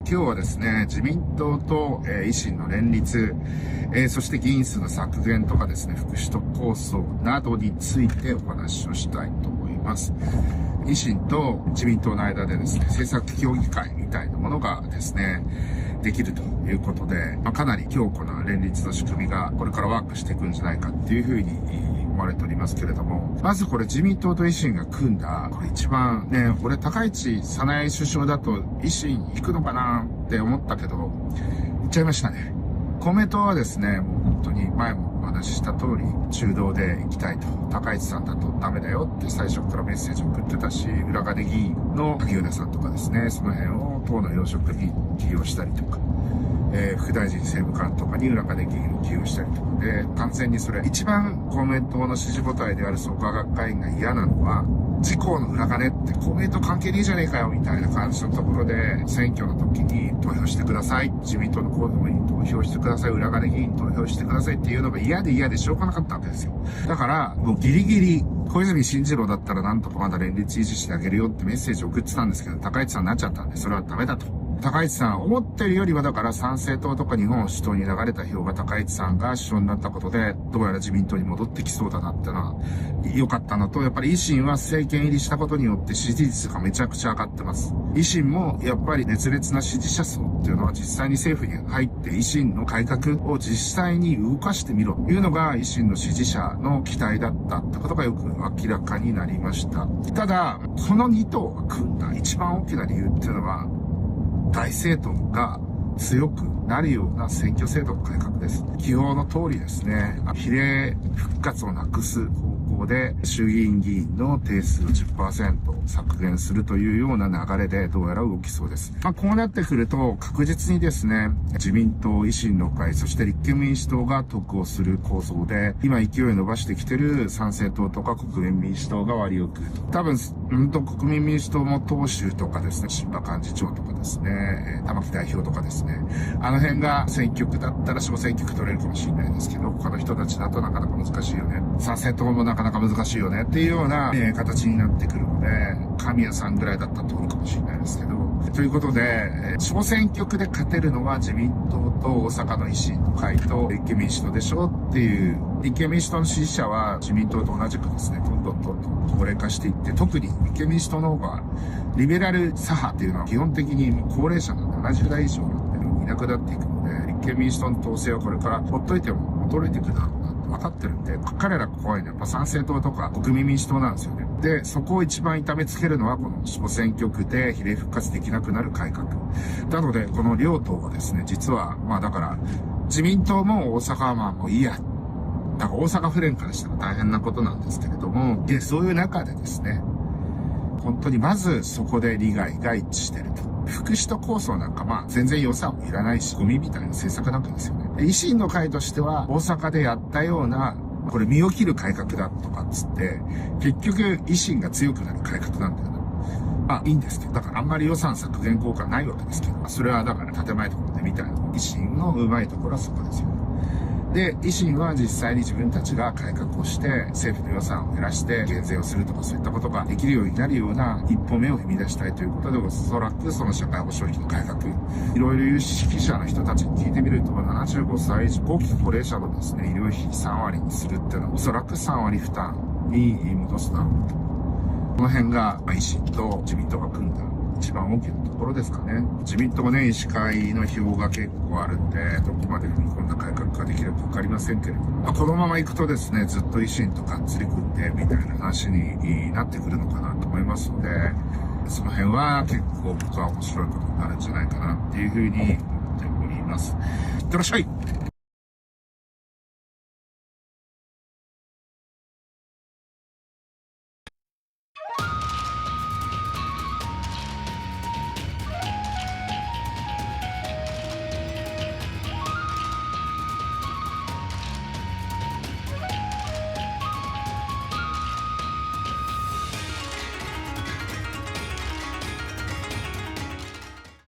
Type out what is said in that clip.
今日はですね、自民党と、維新の連立、そして議員数の削減とかですね、副首都構想などについてお話をしたいと思います。維新と自民党の間でですね、政策協議会みたいなものがですね、できるということで、かなり強固な連立の仕組みがこれからワークしていくんじゃないかっていうふうに思われておりますけれども、まずこれ自民党と維新が組んだ、これ一番ね、俺高市早苗首相だと維新行くのかなって思ったけど、行っちゃいましたね。公明党はですね、もう本当に前もお話しした通り、中道で行きたいと。高市さんだとダメだよって最初からメッセージを送ってたし、裏金議員の萩生田さんとかですね、その辺を党の要職に起用したりとか、副大臣政務官とかに裏金議員を起用したりとかで、完全にそれ、一番公明党の支持母体である創価学会員が嫌なのは、自公の裏金って公明党関係ねえじゃねえかよみたいな感じのところで、選挙の時に投票してください。自民党の候補に投票してください。裏金議員に投票してくださいっていうのが嫌でしょうがなかったわけですよ。だから、もうギリギリ、小泉進次郎だったらなんとかまだ連立維持してあげるよってメッセージを送ってたんですけど、高市さんになっちゃったんで、それはダメだと。高市さん、思ってるよりはだから参政党とか日本保守党に流れた票が高市さんが首相になったことで、どうやら自民党に戻ってきそうだなってのは良かったのと、やっぱり維新は政権入りしたことによって支持率がめちゃくちゃ上がってます。維新もやっぱり熱烈な支持者層っていうのは実際に政府に入って維新の改革を実際に動かしてみろというのが維新の支持者の期待だったってことがよく明らかになりました。ただ、この2党が組んだ一番大きな理由っていうのは、大政党が強くなるような選挙制度の改革です。基本の通りですね、比例復活をなくす方向で衆議院議員の定数を 10% 削減するというような流れでどうやら動きそうです。こうなってくると確実にですね、自民党、維新の会、そして立憲民主党が得をする構想で、今勢いを伸ばしてきている参政党とか国民民主党が割を食うと。多分、国民民主党も党首とかですね、新馬幹事長とかですね、玉木代表とかですね、あの辺が選挙区だったら小選挙区取れるかもしれないですけど、他の人たちだとなかなか難しいよね。参政党もなかなか難しいよねっていうような、形になってくるので、神谷さんぐらいだったら通るかもしれないですけど、ということで、小選挙区で勝てるのは自民党と大阪の維新の会と立憲民主党でしょっていう、立憲民主党の支持者は自民党と同じくですね、どんどん高齢化していって、特に立憲民主党の方が、リベラル左派っていうのは基本的に高齢者の70代以上なんでいなくなっていくので、立憲民主党の統制はこれからほっといても衰えていくだろうなって分かってるんで、彼ら怖いのはやっぱ参政党とか国民民主党なんですよね。で、そこを一番痛めつけるのはこの小選挙区で比例復活できなくなる改革。なので、この両党はですね、実は、だから、自民党も大阪はもういいや。だから大阪府連からしたら大変なことなんですけれども、で、そういう中でですね、本当にまずそこで利害が一致していると。副首都構想なんか全然予算もいらないし、ゴミみたいな政策なんかですよね。維新の会としては大阪でやったような、これ身を切る改革だとかっつって、結局維新が強くなる改革なんだよな。いいんですけど、だからあんまり予算削減効果ないわけですけど、それはだから建前ところでみたいな。維新のうまいところはそこですよね。で、維新は実際に自分たちが改革をして、政府の予算を減らして減税をするとかそういったことができるようになるような一歩目を踏み出したいということで、おそらくその社会保障費の改革、いろいろ有識者の人たちに聞いてみると、75歳以上、後期高齢者のですね、医療費3割にするっていうのは、おそらく3割負担に戻すだろうと。この辺が維新と自民党が組んだ一番大きなところですかね。自民党ね、医師会の票が結構あるんで、どこまで踏み込んだ改革ができるかわかりませんけれども、このまま行くとですね、ずっと維新とがっつり組んで、みたいな話になってくるのかなと思いますので、その辺は結構僕は面白いことになるんじゃないかなっていうふうに思っております。いってらっしゃい。